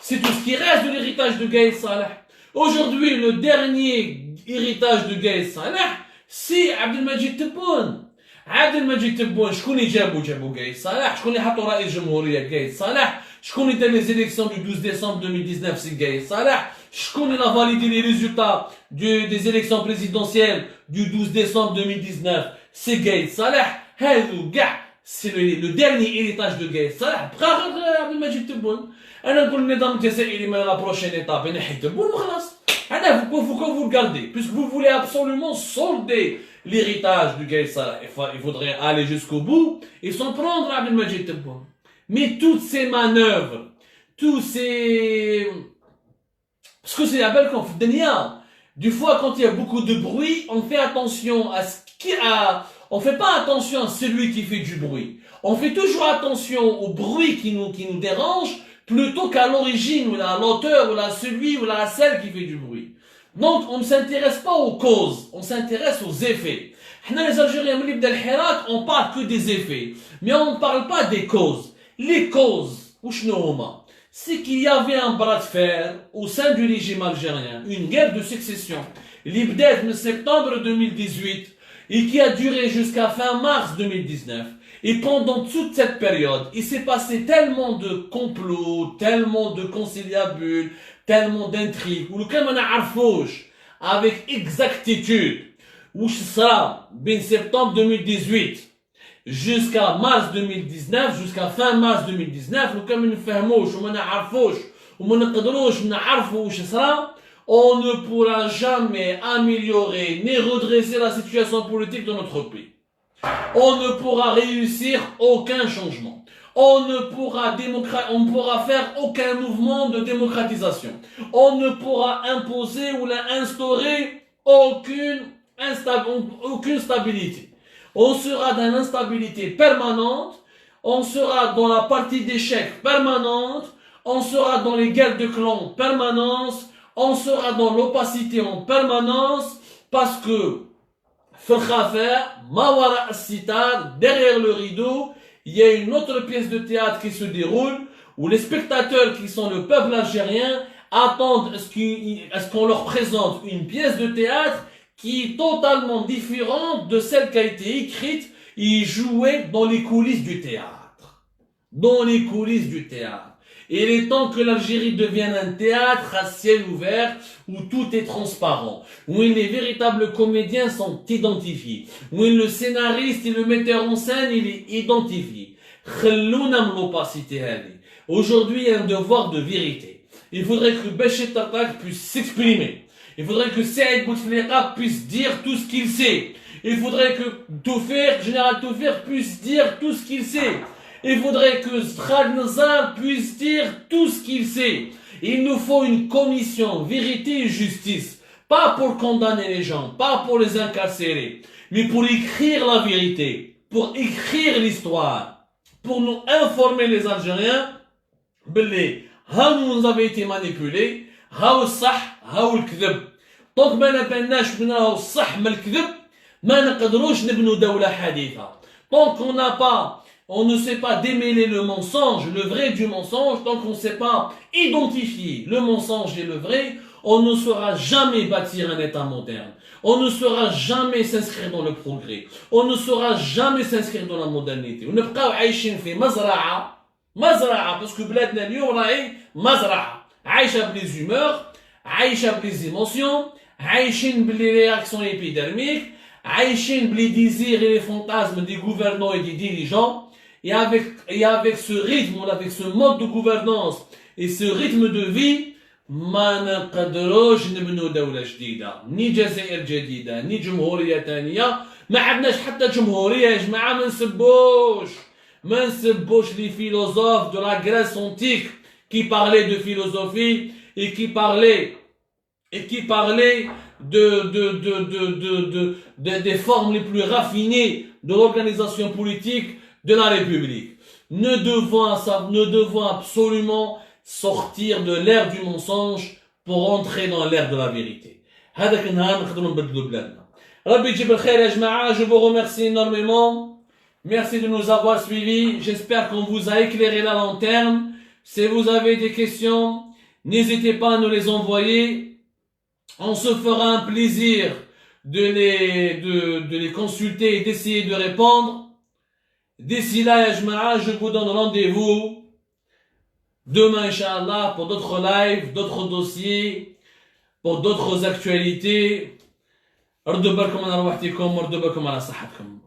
C'est tout ce qui reste de l'héritage de Gaïd Salah. Aujourd'hui, le dernier héritage de Gaïd Salah, c'est Abdelmajid Tebboune. عادل مجيد تبون شكون اللي جابوا قايد صالح شكون اللي حطوا رئيس جمهوريه قايد صالح شكون اللي دار لي زيليكسيون دو 12 ديسمبر 2019 سي قايد صالح شكون اللي فاليدي لي ريزولتا des élections présidentielles du 12 décembre 2019 سي قايد صالح هذو كاع سي لو ديرني هيريتاج دو قايد صالح بقى غير عبد المجيد تبون انا نقول النظام الجزائري من لا بروشين ايتاب ينحي تبون وخلاص انا faut que vous regardez puisque vous voulez absolument solder l'héritage du Gaïd Salah. Il faudrait aller jusqu'au bout et s'en prendre à Abdelmajid Tebboune. Mais toutes ces manœuvres, tous ces... Parce que c'est la belle confidence. Du fois, quand il y a beaucoup de bruit, on fait attention à ce qui a... On fait pas attention à celui qui fait du bruit. On fait toujours attention au bruit qui nous dérange plutôt qu'à l'origine, ou à l'auteur, ou à celui, ou à celle qui fait du bruit. Donc, on ne s'intéresse pas aux causes, on s'intéresse aux effets. Les Algériens, on parle que des effets, mais on ne parle pas des causes. Les causes, c'est qu'il y avait un bras de fer au sein du régime algérien, une guerre de succession, l'Ibdet de septembre 2018, et qui a duré jusqu'à fin mars 2019. Et pendant toute cette période, il s'est passé tellement de complots, tellement de conciliabules, tellement d'intrigues, où le Kamana Arfouch, avec exactitude, où ce sera, ben septembre 2018, jusqu'à mars 2019, jusqu'à fin mars 2019, le Kamana Fahmouch, ou Mana Arfouch, ou Mana Qadrouch, Mana Arfouch, ce sera, on ne pourra jamais améliorer ni redresser la situation politique de notre pays. On ne pourra réussir aucun changement. On ne pourra faire aucun mouvement de démocratisation. On ne pourra imposer ou instaurer aucune stabilité. On sera dans l'instabilité permanente. On sera dans la partie d'échec permanente. On sera dans les guerres de clans permanentes. On sera dans l'opacité en permanence parce que derrière le rideau, il y a une autre pièce de théâtre qui se déroule où les spectateurs qui sont le peuple algérien attendent à ce qu'on leur présente une pièce de théâtre qui est totalement différente de celle qui a été écrite et jouée dans les coulisses du théâtre. Dans les coulisses du théâtre. Et il est temps que l'Algérie devienne un théâtre à ciel ouvert où tout est transparent, où les véritables comédiens sont identifiés, où le scénariste et le metteur en scène il est identifié. Aujourd'hui, il y a un devoir de vérité. Il faudrait que Béchir Tartak puisse s'exprimer. Il faudrait que Saïd Bouteflika puisse dire tout ce qu'il sait. Il faudrait que Général Toufir puisse dire tout ce qu'il sait. Il faudrait que Strad Nazar puisse dire tout ce qu'il sait. Il nous faut une commission vérité et justice. Pas pour condamner les gens, pas pour les incarcérer, mais pour écrire la vérité, pour écrire l'histoire, pour nous informer les Algériens, nous avons été manipulés, هاو الصح هاو الكذب. طونك ما نبناش من راهو الصح من الكذب ما نقدروش نبنوا دولة حديثة. طونك on ne sait pas démêler le mensonge, le vrai du mensonge, tant qu'on ne sait pas identifier le mensonge et le vrai, on ne saura jamais bâtir un État moderne. On ne saura jamais s'inscrire dans le progrès. On ne saura jamais s'inscrire dans la modernité. On ne peut pas عايشين في مزرعة parce que بلادنا اليوم راهي مزرعة. عايشة بليز humeurs, عايشة بليز émotions, عايشين بلي réactions épidermiques, عايشين بلي désirs et les fantasmes des gouvernants et des dirigeants. Et avec ce rythme, avec ce mode de gouvernance et ce rythme de vie, ما نقدروش نبنوا دولة جديدة، ني جزائر جديدة، ني جمهورية ثانية، ما عندناش حتى جمهورية يا جماعة، ما نسبوش les philosophes de la Grèce antique qui parlaient de philosophie et qui parlaient des formes les plus raffinées de l'organisation politique de la République. Nous devons absolument sortir de l'ère du mensonge pour entrer dans l'ère de la vérité. هذاك النهار نقدروا نبدلوا بلادنا. ربي يجيب الخير يا جماعة. Je vous remercie énormément. Merci de nous avoir suivis. J'espère qu'on vous a éclairé la lanterne. Si vous avez des questions, n'hésitez pas à nous les envoyer. On se fera un plaisir de les consulter et d'essayer de répondre. D'ici là, ya jama'a, je vous donne rendez-vous demain, Inch'Allah, pour d'autres lives, d'autres dossiers, pour d'autres actualités. ردوا بالكم على روحتكم وردوا بالكم على صحتكم.